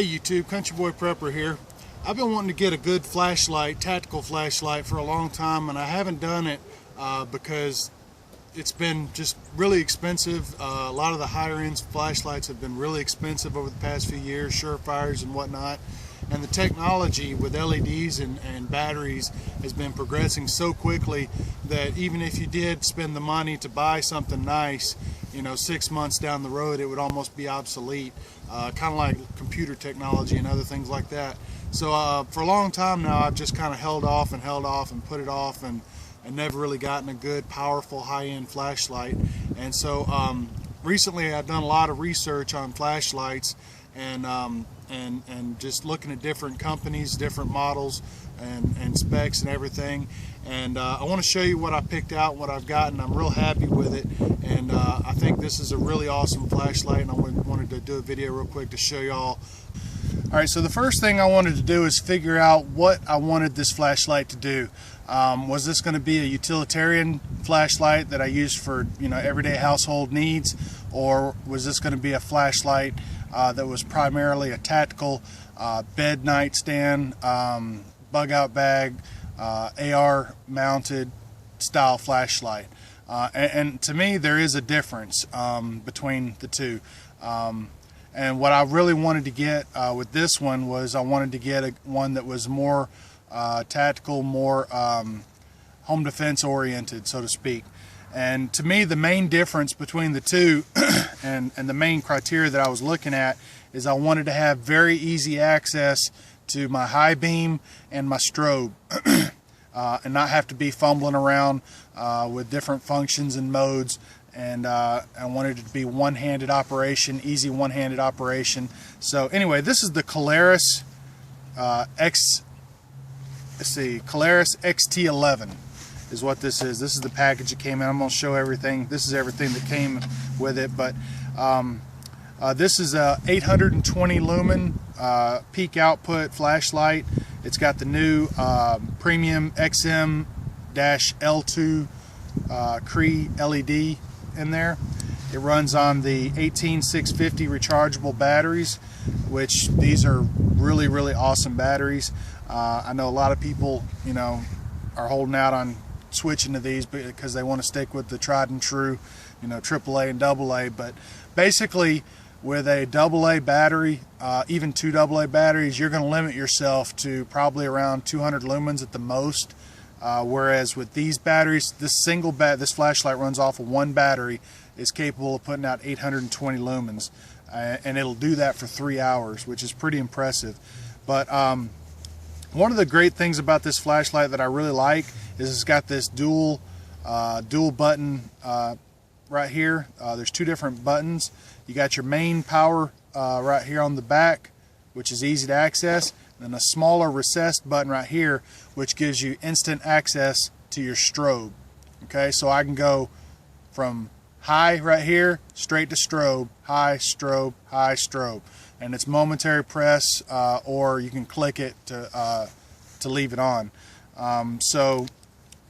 Hey YouTube, CountryBoyPrepper here. I've been wanting to get a good flashlight, tactical flashlight, for a long time, and I haven't done it because it's been just really expensive. A lot of the higher end flashlights have been really expensive over the past few years, Surefires and whatnot. And the technology with LEDs and batteries has been progressing so quickly that even if you did spend the money to buy something nice, 6 months down the road it would almost be obsolete, kind of like computer technology and other things like that. So for a long time now I've just kind of held off and put it off and never really gotten a good, powerful, high-end flashlight. And so recently I've done a lot of research on flashlights and just looking at different companies, different models and specs and everything. And I want to show you what I picked out, what I've gotten. I'm real happy with it, and I think this is a really awesome flashlight, and I wanted to do a video real quick to show y'all. Alright, so the first thing I wanted to do is figure out what I wanted this flashlight to do. Was this going to be a utilitarian flashlight that I use for everyday household needs, or was this going to be a flashlight that was primarily a tactical bed nightstand, bug out bag, AR mounted style flashlight? And to me there is a difference between the two. And what I really wanted to get with this one was I wanted to get one that was more tactical, more home defense oriented, so to speak. And to me the main difference between the two and the main criteria that I was looking at is I wanted to have very easy access to my high beam and my strobe and not have to be fumbling around with different functions and modes. And I wanted it to be one-handed operation, easy one-handed operation. So anyway, this is the Klarus Klarus XT11 is what this is. This is the package it came in. I'm going to show everything. This is everything that came with it. But this is a 820 lumen peak output flashlight. It's got the new premium XM-L2 Cree LED in there. It runs on the 18650 rechargeable batteries, which these are really, really awesome batteries. I know a lot of people are holding out on switching to these because they want to stick with the tried and true AAA and AA, but basically with a AA battery, even two AA batteries, you're going to limit yourself to probably around 200 lumens at the most. Whereas with these batteries, this flashlight runs off of one battery, is capable of putting out 820 lumens, and it'll do that for 3 hours, which is pretty impressive. But one of the great things about this flashlight that I really like is it's got this dual button right here. There's two different buttons. You got your main power right here on the back, which is easy to access, and a smaller recessed button right here, which gives you instant access to your strobe. Okay, so I can go from high right here straight to strobe, high strobe, and it's momentary press, or you can click it to leave it on. So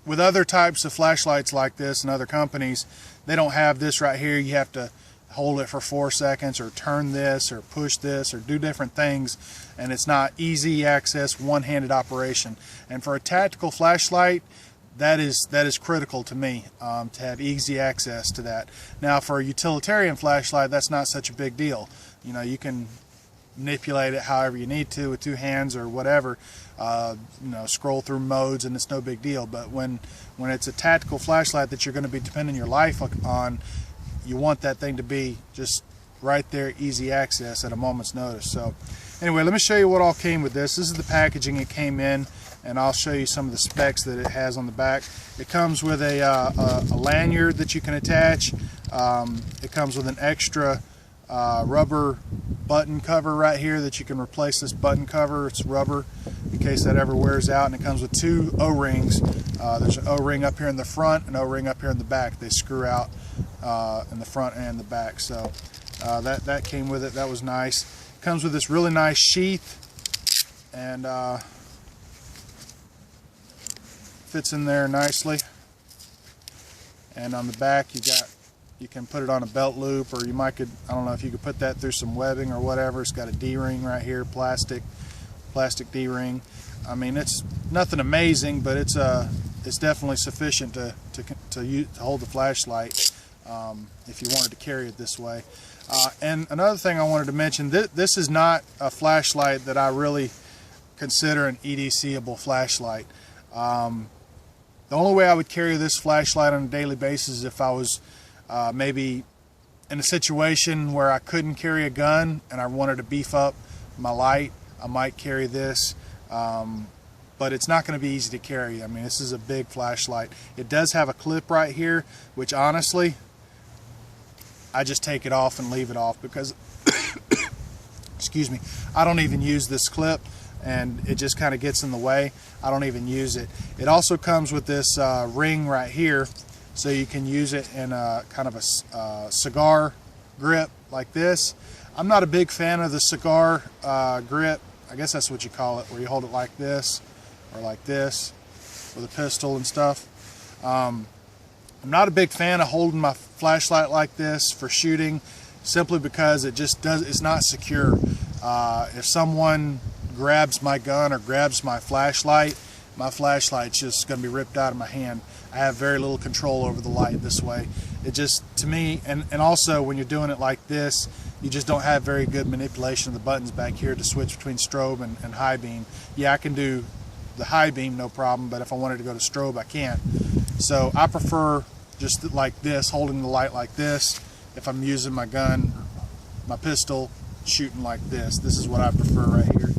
with other types of flashlights like this and other companies, they don't have this right here. You have to hold it for 4 seconds or turn this or push this or do different things, and it's not easy access, one-handed operation. And for a tactical flashlight, that is critical to me, to have easy access to that. Now for a utilitarian flashlight, that's not such a big deal. You can manipulate it however you need to with 2 hands or whatever, scroll through modes, and it's no big deal. But when it's a tactical flashlight that you're going to be depending your life on, you want that thing to be just right there, easy access at a moment's notice. So anyway, let me show you what all came with this. This is the packaging it came in, and I'll show you some of the specs that it has on the back. It comes with a lanyard that you can attach. It comes with an extra rubber button cover right here that you can replace this button cover. It's rubber in case that ever wears out, and it comes with 2 O-rings. There's an O-ring up here in the front and an O-ring up here in the back. They screw out in the front and the back. So that came with it. That was nice. Comes with this really nice sheath, and fits in there nicely. And on the back you You can put it on a belt loop, or you might could, I don't know if you could put that through some webbing or whatever. It's got a D-ring right here, plastic D-ring. I mean, it's nothing amazing, but it's definitely sufficient to hold the flashlight if you wanted to carry it this way. And another thing I wanted to mention, this is not a flashlight that I really consider an EDC-able flashlight. The only way I would carry this flashlight on a daily basis is if I was maybe in a situation where I couldn't carry a gun and I wanted to beef up my light. I might carry this, but it's not going to be easy to carry. I mean, this is a big flashlight. It does have a clip right here, which honestly, I just take it off and leave it off because excuse me, I don't even use this clip, and it just kind of gets in the way. I don't even use it. It also comes with this ring right here, so you can use it in a kind of a cigar grip like this. I'm not a big fan of the cigar grip. I guess that's what you call it, where you hold it like this or like this with a pistol and stuff. I'm not a big fan of holding my flashlight like this for shooting, simply because it's not secure. If someone grabs my gun or grabs my flashlight's just going to be ripped out of my hand. I have very little control over the light this way. It just, to me, and also when you're doing it like this, you just don't have very good manipulation of the buttons back here to switch between strobe and high beam. Yeah, I can do the high beam no problem, but if I wanted to go to strobe, I can't. So I prefer just like this, holding the light like this. If I'm using my gun, my pistol, shooting like this. This is what I prefer right here.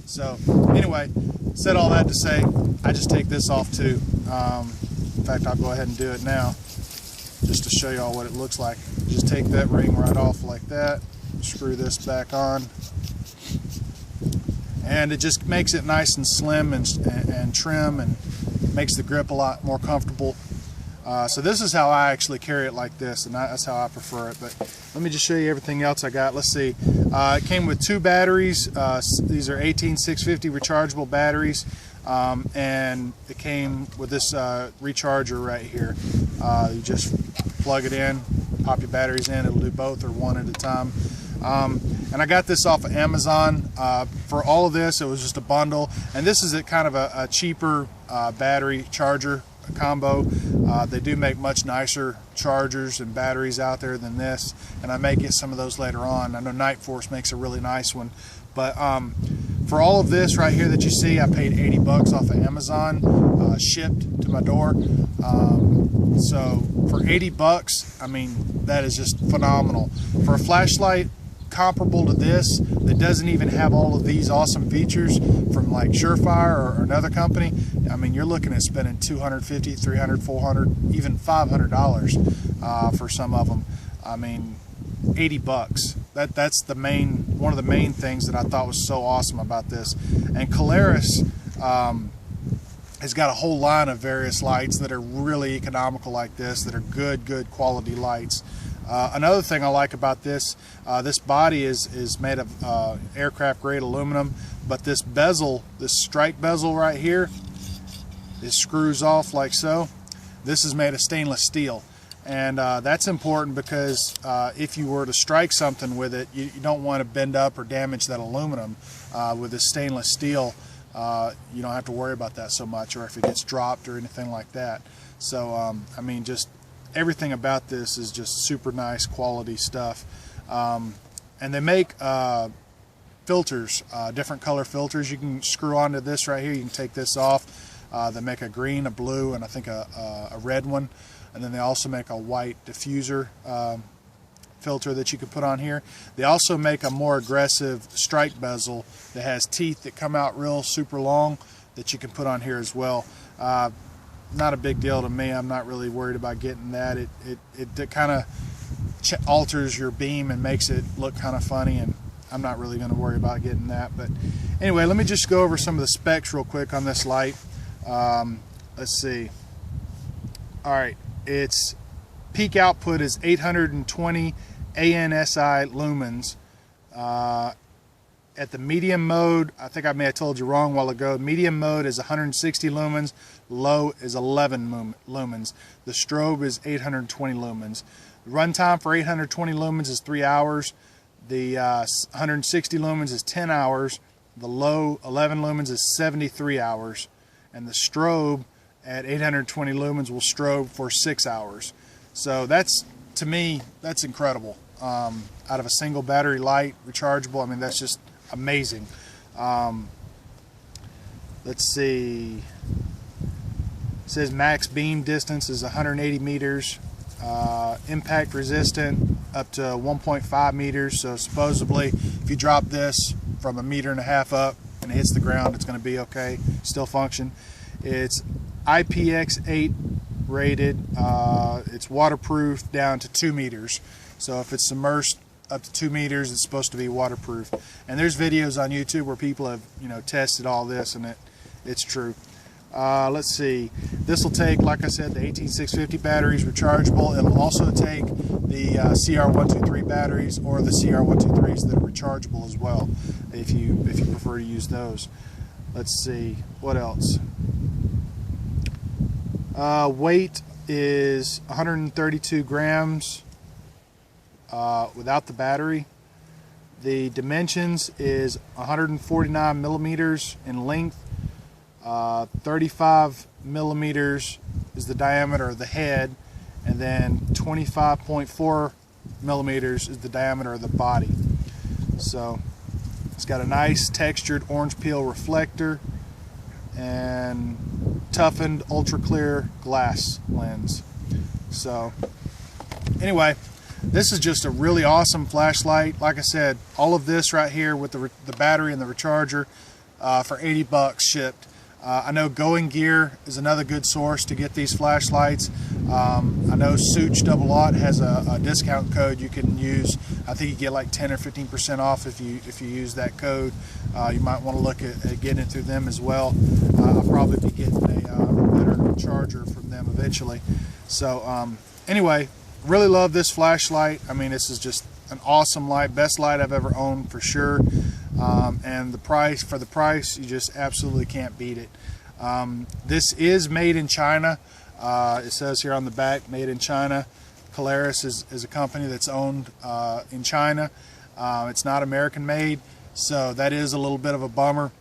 So anyway, said all that to say, I just take this off too. In fact, I'll go ahead and do it now, just to show you all what it looks like. Just take that ring right off like that, screw this back on, and it just makes it nice and slim and trim, and makes the grip a lot more comfortable. So this is how I actually carry it like this, and that's how I prefer it. But let me just show you everything else I got. Let's see. It came with 2 batteries. These are 18650 rechargeable batteries, and it came with this recharger right here. You just plug it in, pop your batteries in. It'll do both or one at a time. And I got this off of Amazon. For all of this, it was just a bundle, and this is kind of a cheaper battery charger combo. They do make much nicer chargers and batteries out there than this, and I may get some of those later on. I know Night Force makes a really nice one, but for all of this right here that you see, I paid 80 bucks off of Amazon, shipped to my door. So for 80 bucks, I mean, that is just phenomenal. For a flashlight comparable to this, that doesn't even have all of these awesome features from like Surefire or another company, I mean, you're looking at spending $250, $300, $400, even $500 for some of them. I mean, 80 bucks. That's the one of the main things that I thought was so awesome about this. And Klarus has got a whole line of various lights that are really economical like this, that are good quality lights. Another thing I like about this, this body is made of aircraft grade aluminum, but this bezel, this strike bezel right here, it screws off like so. This is made of stainless steel, and that's important because if you were to strike something with it, you don't want to bend up or damage that aluminum. With this stainless steel, you don't have to worry about that so much, or if it gets dropped or anything like that. So I mean, just everything about this is just super nice quality stuff. And they make filters, different color filters. You can screw onto this right here. You can take this off. They make a green, a blue, and I think a red one. And then they also make a white diffuser filter that you can put on here. They also make a more aggressive strike bezel that has teeth that come out real super long that you can put on here as well. Not a big deal to me. I'm not really worried about getting that. It kind of alters your beam and makes it look kind of funny, and I'm not really going to worry about getting that. But anyway, let me just go over some of the specs real quick on this light. Let's see. All right, its peak output is 820 ANSI lumens. At the medium mode, I think I may have told you wrong a while ago, medium mode is 160 lumens, low is 11 lumens. The strobe is 820 lumens. The runtime for 820 lumens is 3 hours. The 160 lumens is 10 hours. The low 11 lumens is 73 hours. And the strobe at 820 lumens will strobe for 6 hours. So that's, to me, that's incredible. Out of a single battery light, rechargeable, I mean, that's just amazing. Let's see. It says max beam distance is 180 meters. Impact resistant up to 1.5 meters. So supposedly, if you drop this from 1.5 meters up and it hits the ground, it's going to be okay, still function. It's IPX8 rated. It's waterproof down to 2 meters. So if it's submerged up to 2 meters, it's supposed to be waterproof. And there's videos on YouTube where people have, you know, tested all this, and it's true. Let's see. This will take, like I said, the 18650 batteries, rechargeable. It'll also take the CR123 batteries or the CR123s that are rechargeable as well, if you prefer to use those. Let's see. What else? Weight is 132 grams without the battery. The dimensions is 149 millimeters in length. 35 millimeters is the diameter of the head, and then 25.4 millimeters is the diameter of the body. So it's got a nice textured orange peel reflector and toughened ultra clear glass lens. So anyway, this is just a really awesome flashlight. Like I said, all of this right here with the battery and the recharger for 80 bucks shipped. I know Going Gear is another good source to get these flashlights. I know Souch has a discount code you can use. I think you get like 10 or 15% off if you use that code. You might want to look at getting it through them as well. I'll probably be getting a better charger from them eventually. So anyway, really love this flashlight. I mean, this is just an awesome light, best light I've ever owned for sure. And the price, you just absolutely can't beat it. This is made in China. It says here on the back, made in China. Klarus is a company that's owned in China. It's not American made, so that is a little bit of a bummer.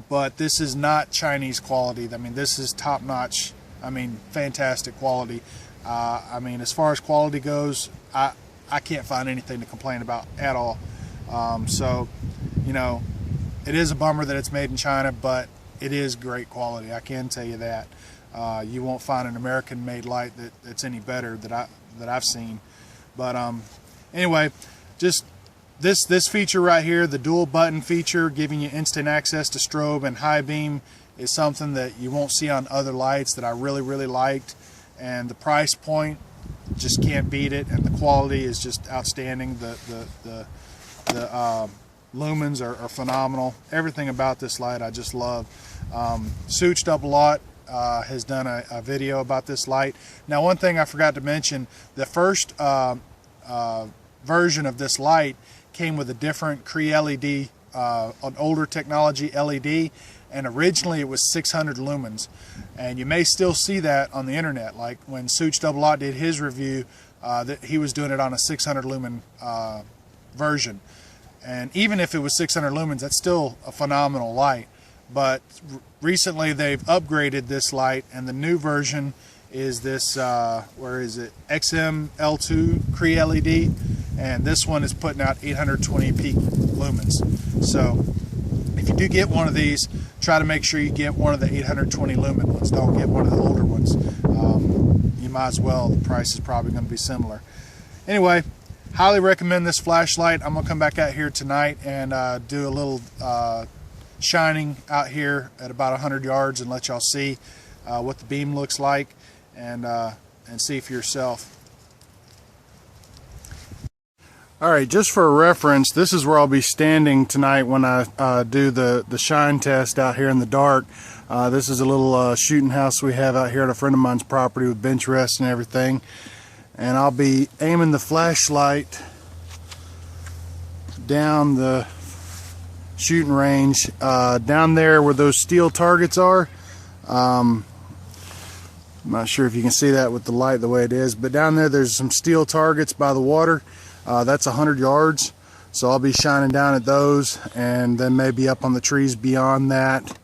But this is not Chinese quality. I mean, this is top notch. I mean, fantastic quality. I mean, as far as quality goes, I can't find anything to complain about at all. So, you know, it is a bummer that it's made in China, but it is great quality. I can tell you that. You won't find an American-made light that's any better that I've seen. But anyway, just this feature right here, the dual button feature, giving you instant access to strobe and high beam, is something that you won't see on other lights that I really liked. And the price point, just can't beat it, and the quality is just outstanding. The lumens are phenomenal. Everything about this light I just love. Souch has done a video about this light. Now, one thing I forgot to mention, the first version of this light came with a different Cree LED, an older technology LED, and originally it was 600 lumens. And you may still see that on the internet, like when Souch did his review, that he was doing it on a 600 lumen version. And even if it was 600 lumens, that's still a phenomenal light. But recently they've upgraded this light, and the new version is this, where is it, XML2 Cree LED, and this one is putting out 820 peak lumens. So if you do get one of these, try to make sure you get one of the 820 lumen ones. Don't get one of the older ones. You might as well. The price is probably going to be similar. Anyway, highly recommend this flashlight. I'm going to come back out here tonight and do a little shining out here at about 100 yards and let y'all see what the beam looks like, and see for yourself. Alright, just for a reference, this is where I'll be standing tonight when I do the shine test out here in the dark. This is a little shooting house we have out here at a friend of mine's property with bench rest and everything. And I'll be aiming the flashlight down the shooting range, down there where those steel targets are. I'm not sure if you can see that with the light the way it is, but down there's some steel targets by the water. That's 100 yards, so I'll be shining down at those, and then maybe up on the trees beyond that,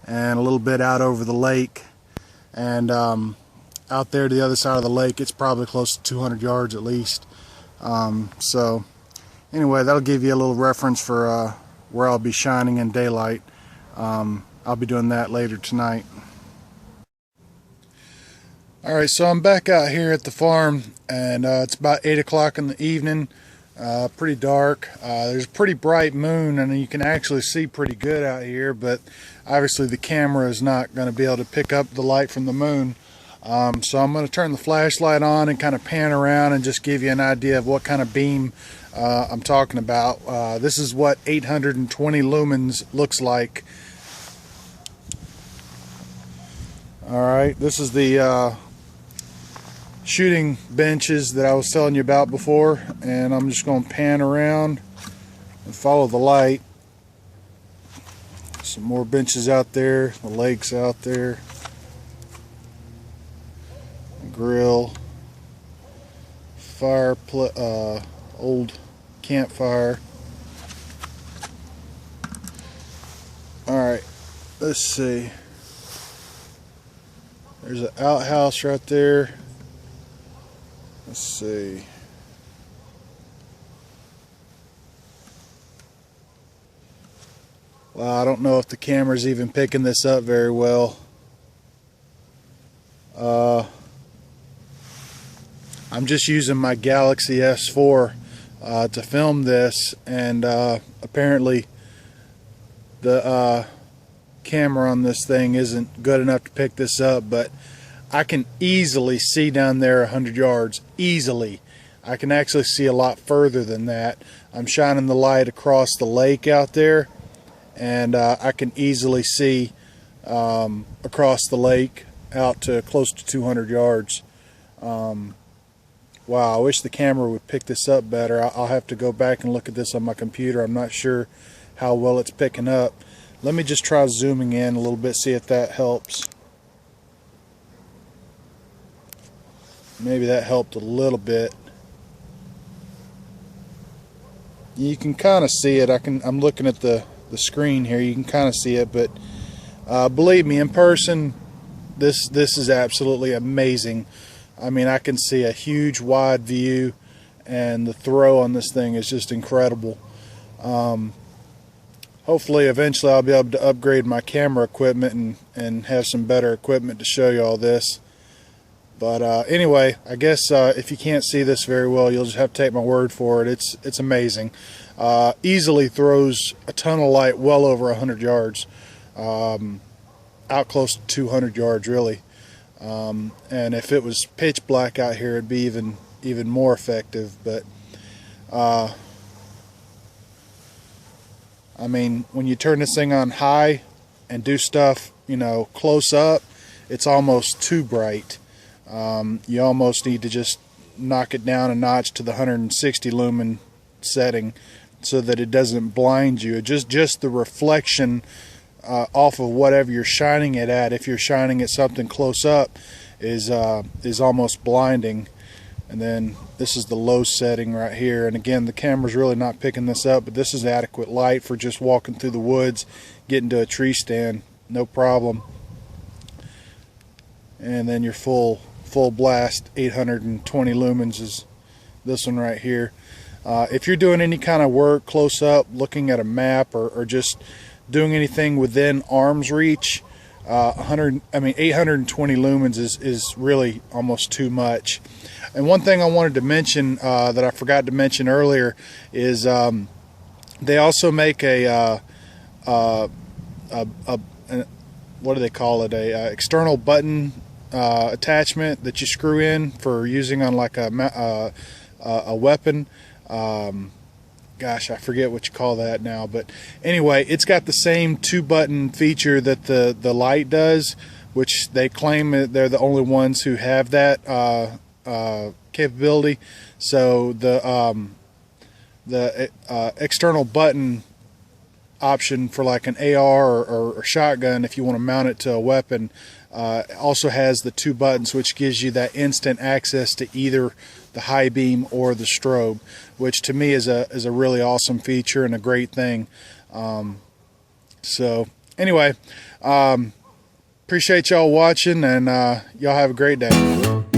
and a little bit out over the lake, and out there to the other side of the lake it's probably close to 200 yards at least. So anyway, that'll give you a little reference for where I'll be shining in daylight. I'll be doing that later tonight. Alright, so I'm back out here at the farm, and it's about 8 o'clock in the evening. Pretty dark. There's a pretty bright moon, and you can actually see pretty good out here, but obviously the camera is not going to be able to pick up the light from the moon. So I'm going to turn the flashlight on and kind of pan around and just give you an idea of what kind of beam I'm talking about. This is what 820 lumens looks like. Alright, this is the shooting benches that I was telling you about before, and I'm just going to pan around and follow the light. Some more benches out there, the lake's out there, grill, fire, old campfire. Alright, let's see. There's an outhouse right there. Let's see. Well, I don't know if the camera's even picking this up very well. I'm just using my Galaxy S4 to film this, and apparently the camera on this thing isn't good enough to pick this up, but I can easily see down there 100 yards, easily. I can actually see a lot further than that. I'm shining the light across the lake out there, and I can easily see across the lake out to close to 200 yards. Wow, I wish the camera would pick this up better. I'll have to go back and look at this on my computer. I'm not sure how well it's picking up. Let me just try zooming in a little bit, see if that helps. Maybe that helped a little bit. You can kind of see it. I'm looking at the screen here. You can kind of see it, but believe me, in person, this is absolutely amazing. I mean, I can see a huge wide view, and the throw on this thing is just incredible. Hopefully eventually I'll be able to upgrade my camera equipment and have some better equipment to show you all this. But anyway, I guess if you can't see this very well, you'll just have to take my word for it. It's amazing. Easily throws a ton of light well over 100 yards, out close to 200 yards really. And if it was pitch black out here, it'd be even more effective. But I mean, when you turn this thing on high and do stuff, you know, close up, it's almost too bright. You almost need to just knock it down a notch to the 160 lumen setting so that it doesn't blind you. Just the reflection off of whatever you're shining it at, if you're shining at something close up, is almost blinding. And then this is the low setting right here, and again, the camera's really not picking this up, but this is adequate light for just walking through the woods, getting to a tree stand, no problem. And then your full blast 820 lumens is this one right here. If you're doing any kind of work close up, looking at a map, or just doing anything within arm's reach, 820 lumens is really almost too much. And one thing I wanted to mention that I forgot to mention earlier is they also make a what do they call it? A external button attachment that you screw in for using on like a weapon. Gosh, I forget what you call that now, but anyway, it's got the same 2-button feature that the light does, which they claim they're the only ones who have that capability. So the external button option for like an AR or shotgun, if you want to mount it to a weapon, Also has the 2 buttons, which gives you that instant access to either the high beam or the strobe, which to me is a really awesome feature and a great thing. So anyway, appreciate y'all watching, and y'all have a great day.